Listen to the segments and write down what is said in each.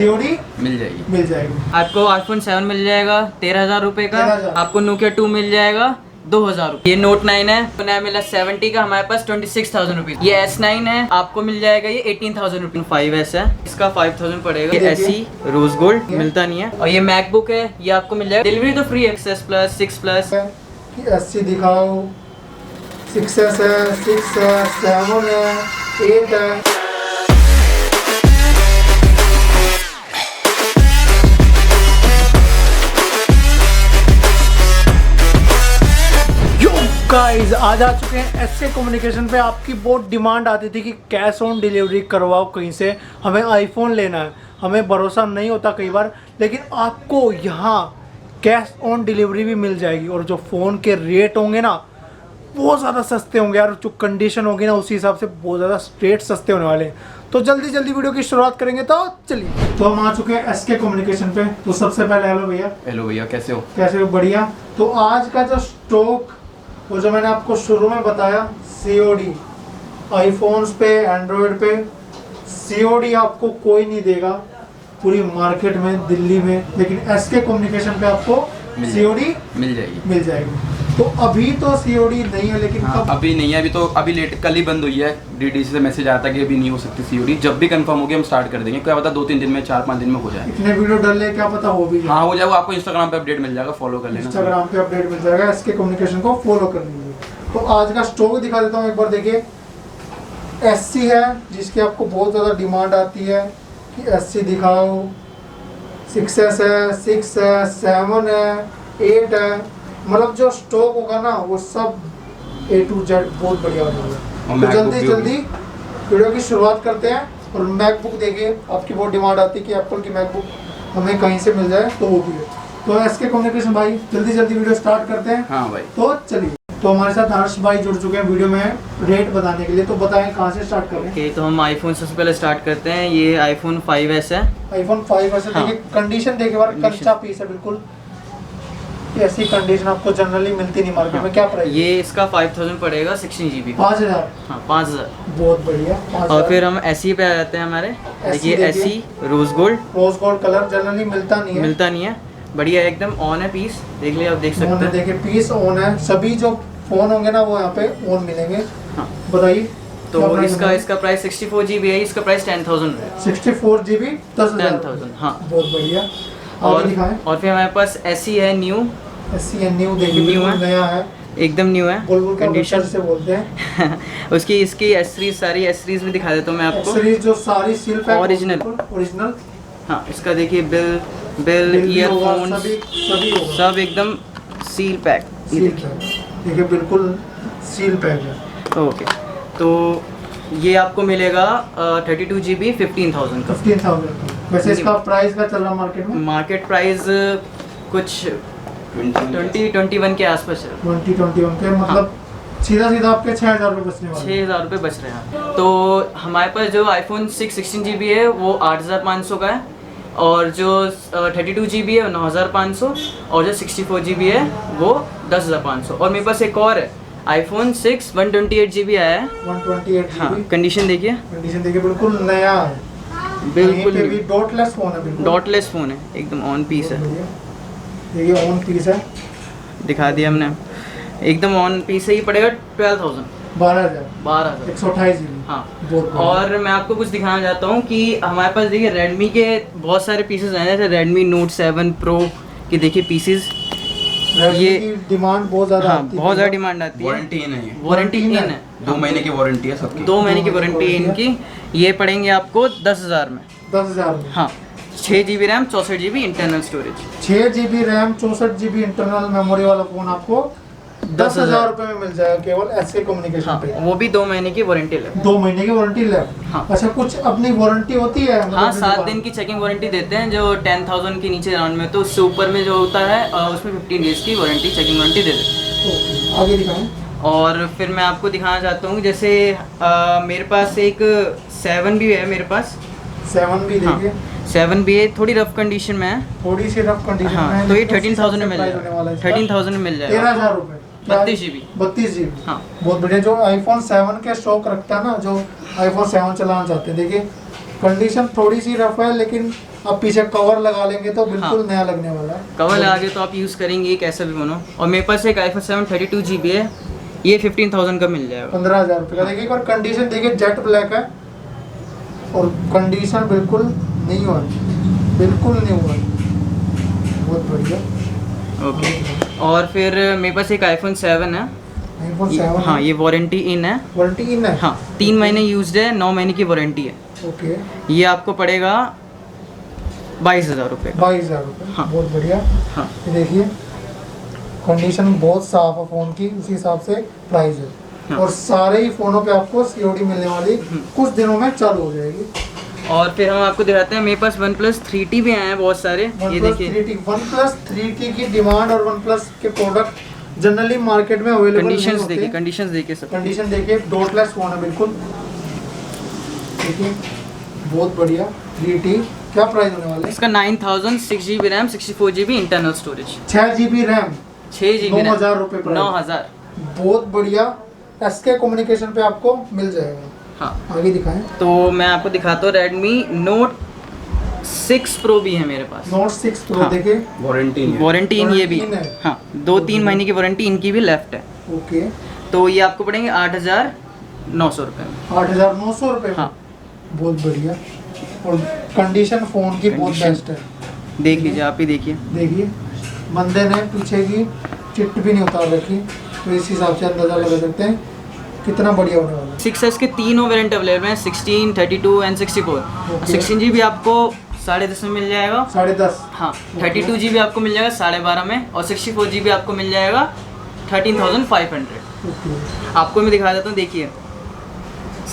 COD मिल जाएगी। मिल जाएगी। आपको iPhone 7 मिल जाएगा 13,000 रुपए का। 13,000। आपको Nokia 2 मिल जाएगा 2,000 रुपए। ये Note 9 है, तो नया मिला 70 का, हमारे पास 26,000 रुपीज। ये S9 है, आपको मिल जाएगा ये 18,000 रुपीज। 5S है, इसका 5,000 पड़ेगा। ये SE रोज गोल्ड मिलता नहीं है। और ये मैकबुक है, ये आपको मिल जाएगा, डिलीवरी तो फ्री है। 6+ 6+ SC दिखाओ, 6S है, 6 है, 7 है, 8 है। गाइस आज आ चुके हैं एसके कम्युनिकेशन पे। आपकी बहुत डिमांड आती थी कि कैश ऑन डिलीवरी करवाओ कहीं से, हमें आईफोन लेना है। हमें भरोसा नहीं होता कई बार, लेकिन आपको यहाँ कैश ऑन डिलीवरी भी मिल जाएगी। और जो फ़ोन के रेट होंगे ना बहुत ज़्यादा सस्ते होंगे यार। जो कंडीशन होगी ना उसी हिसाब से बहुत ज़्यादा स्ट्रेट सस्ते होने वाले हैं। तो जल्दी जल्दी वीडियो की शुरुआत करेंगे। तो चलिए, तो हम आ चुके हैं एसके कम्युनिकेशन पे। तो सबसे पहले हेलो भैया। हेलो भैया, कैसे हो? कैसे हो? बढ़िया। तो आज का जो स्टॉक, वो जो मैंने आपको शुरू में बताया, सीओडी आईफोन्स पे, एंड्रॉयड पे सीओडी आपको कोई नहीं देगा पूरी मार्केट में, दिल्ली में, लेकिन एसके कम्युनिकेशन पे आपको सीओडी मिल जाएगी। मिल जाएगी। तो अभी तो सीओडी नहीं है, लेकिन हाँ, कब? अभी नहीं है। अभी लेट कल ही बंद हुई है। डीडीसी से मैसेज आया था कि अभी नहीं हो सकती सीओडी। जब भी कंफर्म होगी हम स्टार्ट कर देंगे। क्या पता 2-3 दिन में, 4-5 दिन में हो जाए। इतने वीडियो डल ले, क्या पता हो भी जाए। हाँ हो जाएगा। आपको इंस्टाग्राम पे अपडेट मिल जाएगा, फॉलो कर लेना। इंस्टाग्राम पे अपडेट मिल जाएगा, एसके कम्युनिकेशन को फॉलो कर लीजिए। तो आज का स्टॉक दिखा देता हूँ एक बार। देखिए एससी है, जिसकी आपको बहुत ज़्यादा डिमांड आती है कि एससी दिखाओ। 6S है, 6 है, 7 है, 8 है। मतलब जो स्टॉक होगा ना वो सब A to Z बहुत बढ़िया हो जाएगा। तो जल्दी जल्दी वीडियो की शुरुआत करते हैं। और मैकबुक देखिए, आपकी बहुत डिमांड आती है कि एप्पल की मैकबुक हमें कहीं से मिल जाए, तो वो भी है। तो एसके कम्युनिकेशन भाई जल्दी जल्दी वीडियो स्टार्ट करते हैं। हाँ भाई। तो चलिए, तो हमारे साथ हर्ष भाई जुड़ चुके हैं वीडियो में रेट बताने के लिए। तो बताएं कहाँ से स्टार्ट करें? ओके, तो हम आईफोन से पहले स्टार्ट करते हैं। ये iPhone 5S है। आईफोन 5 ऐसे हाँ। देखिए, कंडीशन देखिए बार, कच्चा पीस है बिल्कुल। ऐसी कंडीशन आपको जनरली मिलती नहीं मार्केट में। क्या प्राइस? ये इसका 5,000 पड़ेगा 16 GB। 5,000। हाँ 5,000। बहुत बढ़िया। 5,000। और फिर हम SE पे आ जाते हैं हमारे। देखिए देखिए। SE rose gold rose gold colour generally मिलता नहीं है। मिलता नहीं है, बढ़िया एकदम ऑन है पीस। देख लिया, आप देख सकते हैं। देखिए पीस ऑन है। सभी जो फोन होंगे ना वो यहाँ पे ऑन मिलेंगे। हाँ। बताइए। तो इसका प्राइस 64 GB है। इसका प्राइस 10,000 है। 64 GB 10,000। 10,000 हाँ। बहुत बढ़िया। और दिखाएं। और फिर हमारे पास SE है न्यू। SE न्यू देखिए, न्यू है, नया है, एकदम न्यू है। बुलबुल का कंडीशन बच्चा से बोलते हैं। उसकी इसकी एसरीज, सारी एसरीज में दिखा देता हूँ मैं आपको। सीरीज जो सारी सील पैक ओरिजिनल। हाँ, इसका देखिए बिल ईयरफोन सभी होगा। सब एकदम सील पैक। ये देखिए बिल्कुल सील पैक है। ओके, तो ये आपको मिलेगा 32 GB 15,000 का। 15,000। वैसे इसका प्राइस का चल रहा मार्केट में? मार्केट प्राइस कुछ 20-21 के आसपास है। 20-21 के, मतलब सीधा आपके 6,000 रुपये बचने वाले। 6,000 रुपये बच रहे हैं। तो हमारे पास जो iPhone 6 16 GB है वो 8,500 का है। और जो 32 GB है वो 9,500। और जो 64 GB है वो 10,500। और मेरे पास एक और है iPhone 6 128 GB आया है। 128 हाँ, GB। कंडीशन देखिए, कंडीशन देखिए बिल्कुल नया है। बिल्कुल भी डॉटलेस फोन है। बिल्कुल डॉटलेस फोन है, एकदम ऑन पीस है। देखिए ऑन पीस है, दिखा दिया हमने, एकदम ऑन पीस है। ही पड़ेगा 12,000। 12,000 128 GB। हाँ। बहुत और मैं आपको कुछ दिखाना चाहता हूँ कि हमारे पास देखिए रेडमी के बहुत सारे पीसेस हैं। जैसे रेडमी Note 7 Pro के देखिए पीसेस। ये डिमांड बहुत ज़्यादा हाँ, आती है। बहुत ज़्यादा डिमांड आती है। वारंटी इन है। वारंटी इन है। 2 महीने की वारंटी है सबकी। 2 महीने की वारंटी है इनकी। ये पड़ेंगे आपको 10,000 में। 10,000 में। हाँ, 6 GB RAM 64 GB internal storage. 6 GB RAM 64 GB internal memory वाला फोन आपको 10,000 रुपये में मिल जाएगा केवल एसके कम्युनिकेशन पे। वो भी 2 महीने की वारंटी ले। 2 महीने की वारंटी ले। हाँ। अच्छा, कुछ अपनी वारंटी होती है? हाँ, 7 दिन की चेकिंग वारंटी देते हैं। जो 10,000 के नीचे राउंड में, तो उससे ऊपर में जो होता है उसमें 15 डेज की वारंटी, चेकिंग वारंटी दे देते हैं। आगे दिखाएं। और फिर मैं आपको दिखाना चाहता हूँ, जैसे मेरे पास एक 7 भी है मेरे पास। 7 भी देखिए। 7 भी है, थोड़ी रफ कंडीशन में है। थोड़ी सी रफ कंडीशन में हाँ, है। तो ये 13,000 में मिल जाएगा। 13,000 में मिल जाएगा। 13,000 रुपये। 32 GB। 32 GB। हाँ। बहुत बढ़िया। जो iPhone 7 के स्टॉक रखता है ना, जो iPhone 7 चलाना चाहते हैं, देखिए कंडीशन थोड़ी सी रफ है, लेकिन आप पीछे कवर लगा लेंगे तो बिल्कुल नया लगने वाला है। कवर लगा के तो आप यूज़ करेंगे कैसा भी बनो। और मेरे पास एक iPhone 7 32 GB है, ये 15,000 का मिल जाएगा। 15,000 रुपये का। देखिए एक बार कंडीशन देखिए, जेट ब्लैक है और कंडीशन बिल्कुल नहीं हुआ, बिल्कुल नहीं हुआ, बहुत बढ़िया। ओके, और फिर मेरे पास एक iPhone 7 है। iPhone 7 हाँ, ये वारंटी इन है। वारंटी इन है। हाँ, 3 महीने यूज्ड है, 9 महीने की वारंटी है। ओके, ये आपको पड़ेगा 22,000 रुपये का। 22,000 रुपये। हाँ। बहुत बढ़िया। हाँ, ये देखिए कंडीशन बहुत साफ है फ़ोन की, उसी हिसाब से प्राइस है। हाँ। और सारे ही फ़ोनों पे आपको सीओडी मिलने वाली कुछ दिनों में चालू हो जाएगी। और फिर हम आपको दिखाते हैं, मेरे पास OnePlus 3T भी आए हैं बहुत सारे। ये देखिए, OnePlus 3T की डिमांड और OnePlus के प्रोडक्ट जनरली मार्केट में अवेलेबल नहीं कंडीशंस होते। देखिए, कंडीशंस देखिए सब। कंडीशन देखिए, डॉटलेस फोन है बिल्कुल। देखिए बहुत बढ़िया 3T। क्या प्राइस होने वाला है इसका 9,000 6GB RAM 64GB internal storage, 6 GB RAM 6GB 9,000 रुपये प्राइस। 9,000। बहुत बढ़िया। SK कम्युनिकेशन पे आपको मिल जाएगा। हाँ, आगे दिखाएं। तो मैं आपको दिखाता हूँ, Redmi Note 6 Pro भी है मेरे पास। Note 6 Pro हाँ। देखिए। वारंटी नहीं है। वारंटी इन ये भी वारंटी इन है। हाँ, 2-3 महीने की वारंटी इनकी भी लेफ्ट है। ओके, तो ये आपको पड़ेंगे 8,900 रुपये में। 8,900 रुपये। हाँ, बहुत बढ़िया। और कंडीशन फोन की बहुत Condition। बेस्ट है। देख लीजिए, आप ही देखिए। देखिए बंदे ने पीछे की चिट भी नहीं उतार रखी, तो इस हिसाब से अंदाजा लगा सकते हैं कितना बढ़िया होने वाला है। 6S के तीनों वेरिएंट अवेलेबल हैं, 16, 32 एंड 64। Okay। 16GB आपको 10.5 में मिल जाएगा। 10.5। हाँ, 32GB आपको मिल जाएगा 12.5 में, और 64GB आपको मिल जाएगा 13,500। ओके, आपको मैं दिखा देता हूँ, देखिए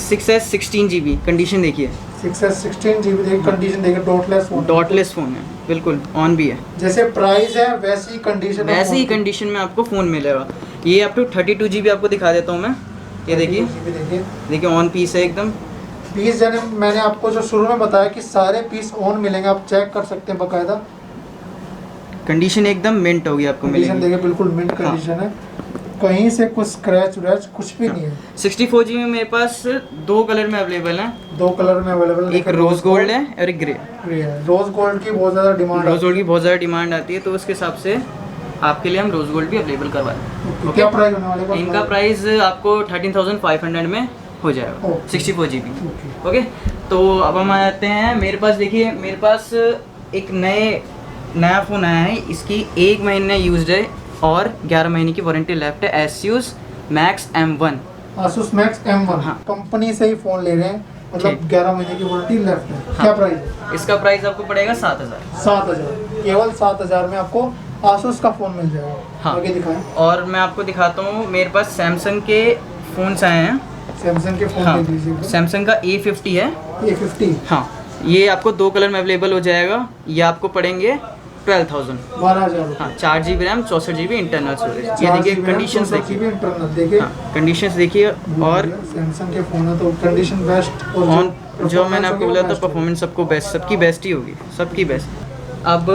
6S 16GB कंडीशन देखिए, 6S 16 GB देखिए, कंडीशन देखिए, डॉटलेस फोन। डॉटलेस फ़ोन है, बिल्कुल ऑन भी है। जैसे प्राइस है वैसी ही कंडीशन, वैसे ही कंडीशन में आपको फ़ोन मिलेगा। ये अप टू 32GB आपको दिखा देता हूँ मैं। ये देखिए, देखिए देखिए ऑन पीस है एकदम। पीस, जाने मैंने आपको जो शुरू में बताया कि सारे पीस ऑन मिलेंगे, आप चेक कर सकते हैं बकायदा। कंडीशन एकदम मिंट होगी आपको कंडीशन मिलेगी। देखिए बिल्कुल मिंट कंडीशन है, कहीं से कुछ स्क्रैच व्रैच कुछ भी नहीं है। 64GB में मेरे पास 2 कलर में अवेलेबल है। 2 कलर में अवेलेबल, एक रोज गोल्ड है और एक ग्रे। रोज गोल्ड की बहुत ज़्यादा डिमांड रोज गोल्ड की बहुत ज़्यादा डिमांड आती है, तो उसके हिसाब से आपके लिए हम रोज गोल्ड भी अवेलेबल करवा रहे हैं। क्या प्राइस होने वाले हैं? इनका प्राइस आपको 13,500 में हो जाएगा, ओके। 64GB। ओके। ओके, तो अब हम आ जाते हैं, मेरे पास देखिए, मेरे पास एक नया फ़ोन आया है। इसकी 1 महीने यूज्ड है और 11 महीने की वारंटी लेफ्ट है। Asus Max M1। Asus Max M1। हाँ। कंपनी से ही फ़ोन ले रहे हैं, मतलब ठीक। 11 महीने की वारंटी लेफ्ट है। हाँ। क्या प्राइस है? इसका प्राइस आपको पड़ेगा 7,000। 7,000, केवल 7,000 में आपको Asus का फ़ोन मिल जाएगा। हाँ। आगे दिखाएं। और मैं आपको दिखाता हूँ, मेरे पास सैमसंग के फ़ोन्स आए हैं। सैमसंग के फ़ोन हाँ, देख लीजिए। सैमसंग का A50 है। A50 हाँ, ये आपको 2 कलर में अवेलेबल हो जाएगा। ये आपको पड़ेंगे 12,000। 12,000। हाँ, 4GB RAM 64GB internal storage. ये देखिए कंडीशंस देखिए। इंटरनल देखिए। हाँ, कंडीशंस देखिए। और सैमसंग के फ़ोन है तो कंडीशन बेस्ट, और ऑन जो मैंने आपको बोला था, performance परफॉर्मेंस सबको बेस्ट, सबकी बेस्ट ही होगी, सबकी बेस्ट। अब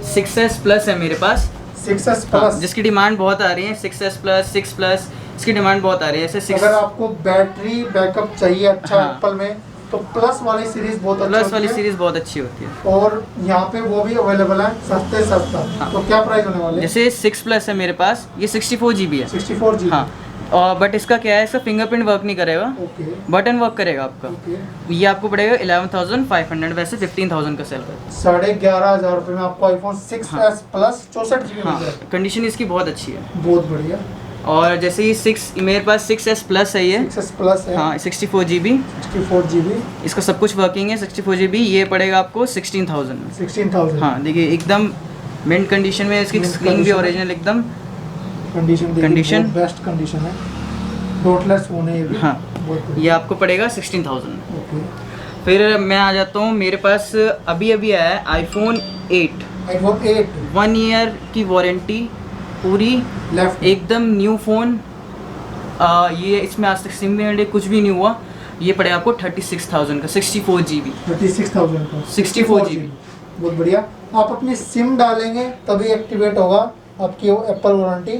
6S प्लस है मेरे पास। 6S हाँ, प्लस। जिसकी डिमांड बहुत आ रही है, 6S प्लस, 6 प्लस, इसकी डिमांड बहुत आ रही है। ऐसे 6 अगर आपको बैटरी बैकअप चाहिए अच्छा हाँ। एप्पल में, तो प्लस वाली सीरीज बहुत अच्छा प्लस वाली सीरीज बहुत अच्छी होती है। और यहाँ पे वो भी अवेलेबल है सस्ते सस्ता। हाँ। तो क्या प्राइस होने वाले हैं? जैसे 6 प्लस है मेरे पास, ये 64GB है। 64 GB। हाँ, और बट इसका क्या है, इसका फिंगरप्रिंट वर्क नहीं करेगा, ओके बटन वर्क करेगा आपका। ओके। ये आपको पड़ेगा 11,500, वैसे 15,000 का सेल करता 11,500 रुपये में आपको आईफोन 6S प्लस 64 GB है। मिल हाँ, जाएगा। कंडीशन इसकी बहुत अच्छी है। बहुत बढ़िया। और जैसे ये 6, मेरे पास 6S प्लस है ये। 6S प्लस है। हाँ, 64GB, 64 GB। इसका सब कुछ वर्किंग है। 64GB ये पड़ेगा आपको 16,000 में। 16,000। हाँ, देखिए एकदम मिंट कंडीशन में, इसकी Mint स्क्रीन भी condition। ओरिजिनल एकदम। Condition Condition। बेस्ट कंडीशन है, डॉटलेस फोन है ये भी। हाँ, बहुत बढ़िया। ये आपको पड़ेगा 16,000 में। ओके। फिर मैं आ जाता हूँ, मेरे पास अभी आया है iPhone 8। आईफोन 8 1 ईयर की वारंटी पूरी, लेफ्ट। एकदम न्यू फ़ोन। ये इसमें आज तक सिम भी कुछ भी नहीं हुआ। ये पड़ेगा आपको 36,000 का, 64GB। 36,000 का 64 GB। बहुत बढ़िया। आप अपनी सिम डालेंगे तभी एक्टिवेट होगा आपकी एप्पल वारंटी।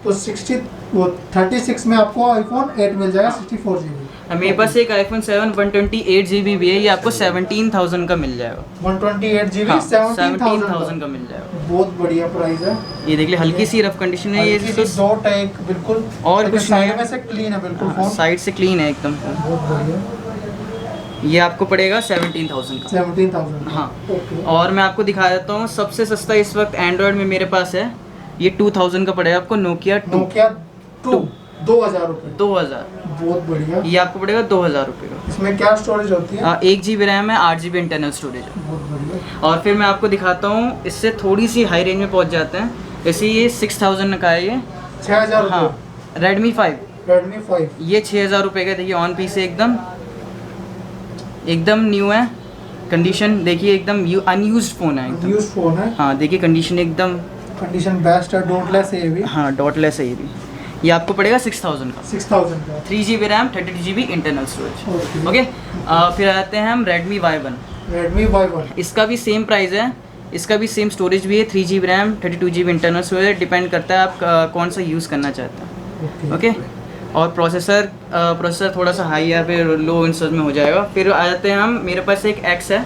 तो 36 में आपको आईफोन 8 मिल जाएगा 64 GB। मेरे पास एक iPhone 7 128 GB भी है, ये आपको 17,000 का मिल जाएगा। 128 GB हाँ, 17,000 का मिल जाएगा। बहुत बढ़िया प्राइस है। ये देख ली हल्की सी रफ कंडीशन है ये, हल्की सी डॉट है एक बिल्कुल, और लेकिन कुछ नहीं साइड है। में से क्लीन है बिल्कुल फोन, साइड से क्लीन है एकदम। बहुत बढ़िया। ये आपको पड़ेगा 17,000 का। 17,000 हाँ। ओके। और मैं आपको दिखा देता हूँ सबसे सस्ता इस वक्त एंड्रॉयड में मेरे पास है, ये 2000 का पड़ेगा आपको, नोकिया 2। नोकिया 2 2000 रुपए। 2000, बहुत बढ़िया। ये आपको पड़ेगा 2000 रुपये का। इसमें क्या स्टोरेज होती है? 1 GB रैम है, 8 GB इंटरनल स्टोरेज है। बहुत बढ़िया। और फिर मैं आपको दिखाता हूँ इससे थोड़ी सी हाई रेंज में पहुँच जाते हैं, जैसे ये 6000 का है ये। 6000 हाँ, रुपए। Redmi 5, Redmi 5 ये 6000 रुपये का। देखिए ऑन पीस है, एकदम न्यू है। कंडीशन देखिए एकदम अनयूज्ड फ़ोन है एकदम। यूज फोन है, हाँ देखिए कंडीशन एकदम, कंडीशन बेस्ट है, डॉटलेस है ये भी। हाँ डॉटलेस है ये भी। ये आपको पड़ेगा 6000 का। 6000 का। 3 GB RAM, 32 GB internal storage. Okay. Okay, फिर आते हैं हम Redmi Y1। Redmi Y1 इसका भी सेम प्राइस है, इसका भी सेम स्टोरेज भी है, 3 GB RAM, 32 GB internal storage. Depend करता है आप कौन सा यूज़ करना चाहते हैं। ओके, और प्रोसेसर थोड़ा सा हाई या फिर लो इंस्टेज में हो जाएगा। फिर आ जाते हैं हम, मेरे पास एक X है।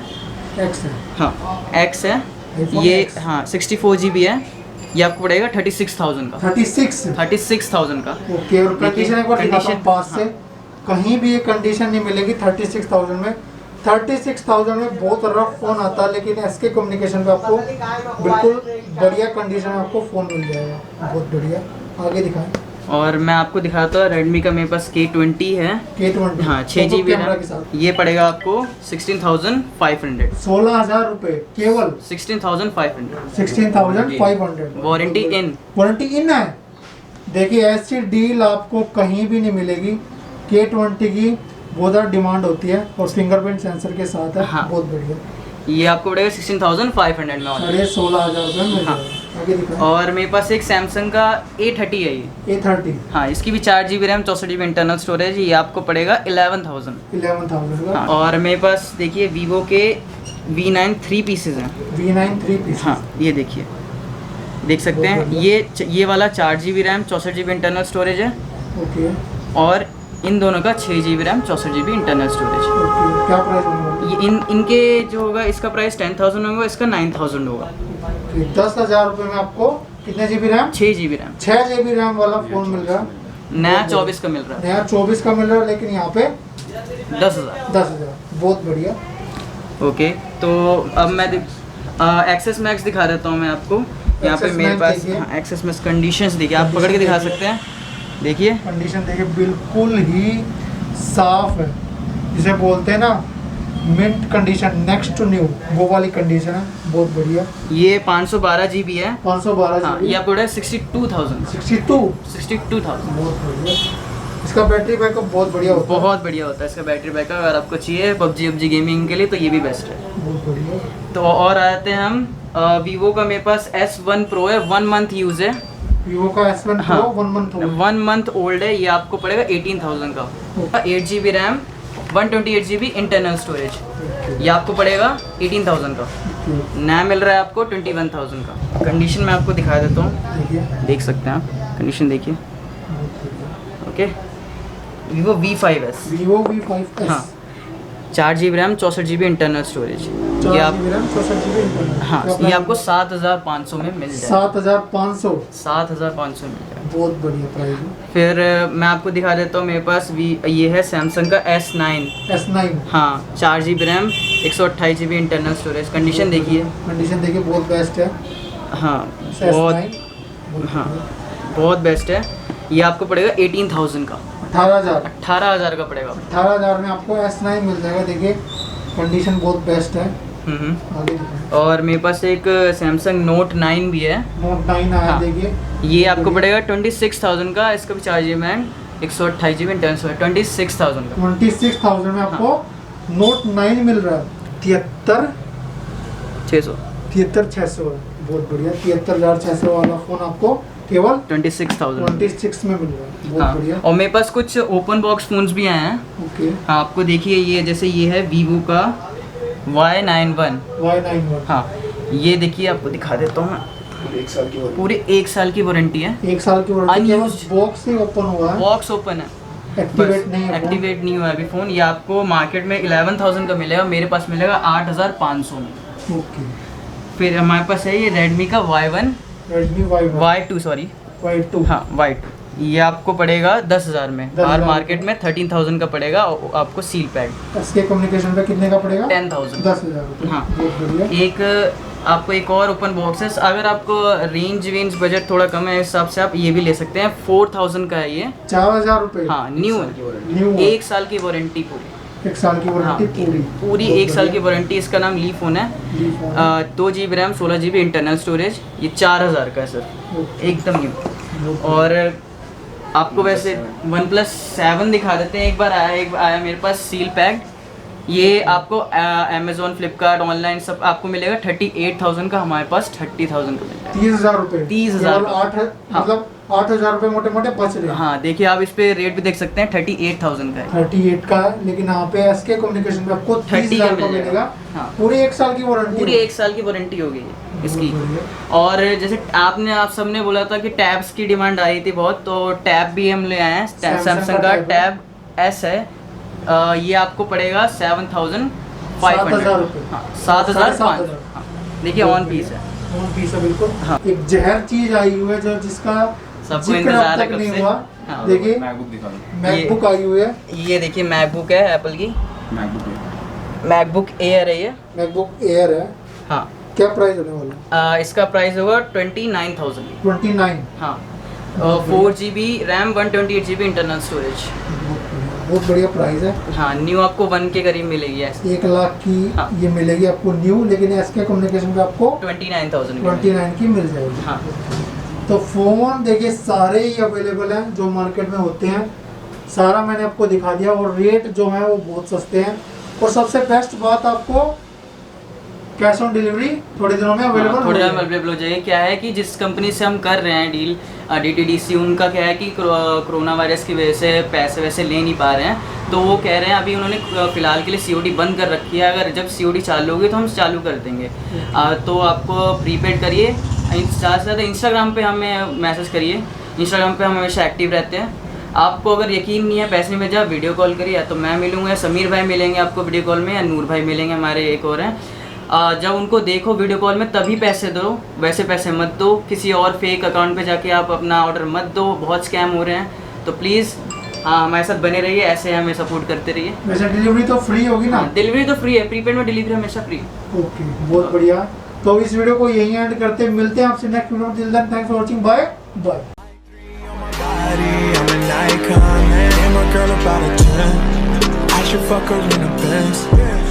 X है। हाँ X है, iPhone ये X। हाँ 64 GB है, ये आपको पड़ेगा 36,000 का। 36,000 का। ओके। और कंडीशन एक बार दिखाता हूँ कंडीशन- पास से, कहीं भी ये कंडीशन नहीं मिलेगी 36,000 में। 36,000 में बहुत रफ फोन आता है, लेकिन SK कम्युनिकेशन पे आपको बिल्कुल बढ़िया कंडीशन में आपको फोन मिल जाएगा। बहुत बढ़िया। आगे दिखाएं। और मैं आपको दिखाता हूँ Redmi का, मेरे पास K20 है। K20 हाँ 6 GB कैमरा रैम, के साथ ये पड़ेगा आपको 16,500। 16,000 रुपए केवल। 16,500 16,500 वारंटी इन। वारंटी इन है। देखिए ऐसी डील आपको कहीं भी नहीं मिलेगी। K20 की बहुत ज़्यादा डिमांड होती है और फिंगरप्रिंट सेंसर के साथ है। हाँ। बहुत बढ़िया। ये आपको पड़ेगा 16,500 में ऑनलाइन। 16,500 रुपये मिल हाँ। जाएगा। आगे दिखाएं। और मेरे पास एक सैमसंग का A30 है ये। A30 हाँ, इसकी भी 4 GB RAM, 64 GB internal storage. ये आपको पड़ेगा 11,000। 11,000 का। हाँ, और मेरे पास देखिए वीवो के V9 3 पीसेज हैं। V9 3 piece. हाँ ये देखिए, देख सकते बहुत हैं, बढ़िया। ये वाला 4 GB RAM, 64 GB internal storage है। ओके। और इन दोनों का 6 GB RAM, 64 GB internal storage. Okay. क्या प्राइस होने वाला है? ये इनके जो होगा, इसका प्राइस 10,000 होगा, इसका 9,000 होगा। 10,000 रुपये में आपको कितने GB RAM? 6 GB RAM, 6 GB RAM वाला फोन मिल रहा है। नया 24 का मिल रहा है। नया 24 का मिल रहा है, लेकिन यहाँ पे 10,000। 10,000। बहुत बढ़िया। ओके, तो अब मैं एक्सेस मैक्स दिखा देता हूँ मैं आपको। यहाँ पे Access मेरे Max पास देखिए। एक्सेस मैक्स कंडीशंस देखिए, आप पकड़ के दिखा सकते हैं। देखिए कंडीशन देखिए बिल्कुल ही साफ है, जिसे बोलते हैं ना mint condition, next to new, वो वाली कंडीशन है। बहुत बढ़िया। ये 512 GB है। 512 हाँ, GB। ये आपको 62,000। 62। बहुत बढ़िया। इसका बैटरी बैकअप बहुत बढ़िया होता है। बहुत बढ़िया होता है इसका बैटरी बैकअप। अगर आपको चाहिए पबजी गेमिंग के लिए तो ये भी बेस्ट है। बहुत बढ़िया। तो और आते हैं हम वीवो का, मेरे पास S1 Pro है, 1 मंथ यूज़ है। वीवो का S1 हाँ। Pro 1 मंथ हो गया। 1 मंथ ओल्ड है, ये आपको पड़ेगा 18,000 का। 8 GB RAM, 128 GB internal storage, ये आपको पड़ेगा 18,000 का। नया मिल रहा है आपको 21,000 का। कंडीशन मैं आपको दिखा देता हूँ, देखिए देख सकते हैं आप, कंडीशन देखिए। Okay, Vivo V5s, Vivo V5s। हाँ 4 GB RAM, 64 GB internal storage, ये आप 64 GB इंटरनल। हाँ ये आपको 7,500 में मिल जाएगा। 7,500। 7,500 में मिल जाएगा। बहुत बढ़िया प्राइस है। फिर मैं आपको दिखा देता हूँ, मेरे पास ये है सैमसंग का S9। S9। हाँ 4 GB RAM, 128 GB internal storage. Condition देखिए। कंडीशन देखिए बहुत बेस्ट है। हाँ S9 हाँ बहुत बेस्ट है। ये आपको पड़ेगा 18,000 का। 18,000। 18,000 का पड़ेगा। 18,000 में आपको S9 मिल जाएगा। देखिए कंडीशन बहुत बेस्ट है। हम्म। आगे दिखाएं। और मेरे पास एक सैमसंग Note 9 भी है, Note 9 आया। हाँ। देखिए ये आपको पड़ेगा 26,000 का। इसका भी 4 GB RAM, 128 GB internal storage, 26,000 का। 26,000 में आपको Note 9 मिल रहा है। 600 73,600 है। बहुत बढ़िया। 73,600 वाला फोन आपको केवल 26,000। 26 में मिल रहा है। बहुत हाँ, बढ़िया। और मेरे पास कुछ ओपन बॉक्स फोन्स भी आए हैं। ओके। हाँ आपको देखिए, ये जैसे ये है वीवो का Y91। Y91। हाँ ये देखिए, आपको दिखा देता हूँ मैं। पूरे 1 साल की वारंटी है। 1 साल की वारंटी। Unused। बॉक्स ही ओपन हुआ है। बॉक्स ओपन है। एक्टिवेट नहीं है phone। एक्टिवेट नहीं हुआ है अभी फ़ोन। ये आपको मार्केट में 11,000 का मिलेगा, मेरे पास मिलेगा 8,500 में। ओके। फिर हमारे पास है ये रेडमी का Y1 Redmi Y2 sorry Y2। हाँ Y2, ये आपको पड़ेगा 10,000 में, 10,000 और मार्केट में 13,000 का पड़ेगा और आपको सील पैड। इसके कम्युनिकेशन पे कितने का पड़ेगा? 10,000। 10,000 रुपये। हाँ। बहुत बढ़िया। एक आपको एक और ओपन बॉक्स है, अगर आपको रेंज बजट थोड़ा कम है इस हिसाब से आप ये भी ले सकते हैं। 4,000 का है ये। 4,000 रुपये। हाँ न्यू न्यू 1 साल की वारंटी पूरी। 1 साल की हाँ वारंटी पूरी। पूरी 1 साल की वारंटी। इसका नाम ली फ़ोन है। 2 GB RAM 16 GB internal storage. ये 4,000 का है सर, एकदम न्यू। और आपको वैसे OnePlus 7 दिखा देते हैं। एक बार आया मेरे पास सील पैक्ड। ये आपको अमेज़ॉन फ्लिपकार्ट ऑनलाइन सब आपको मिलेगा 38,000 का, हमारे पास 30,000 का मिल जाएगा। 30,000 रुपये। 30,000 हाँ। मतलब 8,000 रुपये मोटे मोटे बच रहे हैं। हाँ देखिए आप इस पे रेट भी देख सकते हैं, 38,000 का है। 38 का है, लेकिन यहाँ पे एसके कम्युनिकेशन में आपको 30,000 का मिलेगा। हाँ पूरी 1 साल की वारंटी। पूरी 1 साल की वारंटी होगी इसकी। और जैसे आप सबने बोला था कि टैब्स की डिमांड आ रही थी बहुत, तो टैब भी हम ले आए हैं। सैमसंग का टैब S है। ये आपको पड़ेगा 7,500 रुपये। हाँ 7,500। हाँ देखिए ऑन पीस है। ऑन पीस है बिल्कुल। हाँ। एक जहर चीज आई हुई है जो जिसका सबको जिक्र इंतजार अब है तक कब नहीं से। हुआ। हाँ। देखिए मैकबुक दिखा दो। मैकबुक आई हुई है। ये देखिए मैकबुक है एप्पल की, मैकबुक एयर है ये। मैकबुक एयर है। हाँ क्या प्राइस होने वाला? इसका प्राइस होगा 29,000। 29। हाँ 4 GB RAM 128 GB internal storage. बहुत बढ़िया प्राइस है। हाँ न्यू आपको 1 के करीब मिलेगी ऐसे। 1 लाख की हाँ। ये मिलेगी आपको न्यू, लेकिन एसके कम्युनिकेशन पे आपको 29,000 29 की मिल जाएगी। हाँ तो फ़ोन देखिए सारे ही अवेलेबल हैं जो मार्केट में होते हैं, सारा मैंने आपको दिखा दिया। और रेट जो है वो बहुत सस्ते हैं। और सबसे बेस्ट बात आपको कैश ऑन डिलीवरी थोड़े दिनों में अवेलेबल थोड़े टाइम अवेलेबल हो जाएगी। क्या है कि जिस कंपनी से हम कर रहे हैं डील DTDC, उनका क्या है कि कोरोना वायरस की वजह से पैसे वैसे ले नहीं पा रहे हैं, तो वो कह रहे हैं अभी उन्होंने फ़िलहाल के लिए COD बंद कर रखी है। अगर जब COD चालू होगी तो हम चालू कर देंगे। तो आपको प्रीपेड करिए। ज़्यादा से ज़्यादा इंस्टाग्राम पे हमें मैसेज करिए। इंस्टाग्राम पे हम हमेशा एक्टिव रहते हैं। आपको अगर यकीन नहीं है पैसे में, जब वीडियो कॉल करिए, या तो मैं मिलूँगा, या समीर भाई मिलेंगे आपको वीडियो कॉल में, या नूर भाई मिलेंगे, हमारे एक और हैं। जब उनको देखो वीडियो कॉल में तभी पैसे दो, वैसे पैसे मत दो। किसी और फेक अकाउंट पे जाके आप अपना ऑर्डर मत दो, बहुत स्कैम हो रहे हैं। तो प्लीज़ हाँ हमारे साथ बने रहिए, ऐसे हमें सपोर्ट करते रहिए। वैसे डिलीवरी तो फ्री होगी ना? डिलीवरी तो फ्री है, प्रीपेड में डिलीवरी हमेशा फ्री। ओके बहुत बढ़िया। तो इस वीडियो को यहीं एंड करते हैं, मिलते हैं आपसे नेक्स्ट वीडियो में। Till then thanks for watching, bye bye. I'm an icon, man. I'm a girl about a 10. I should fuck her in the Benz.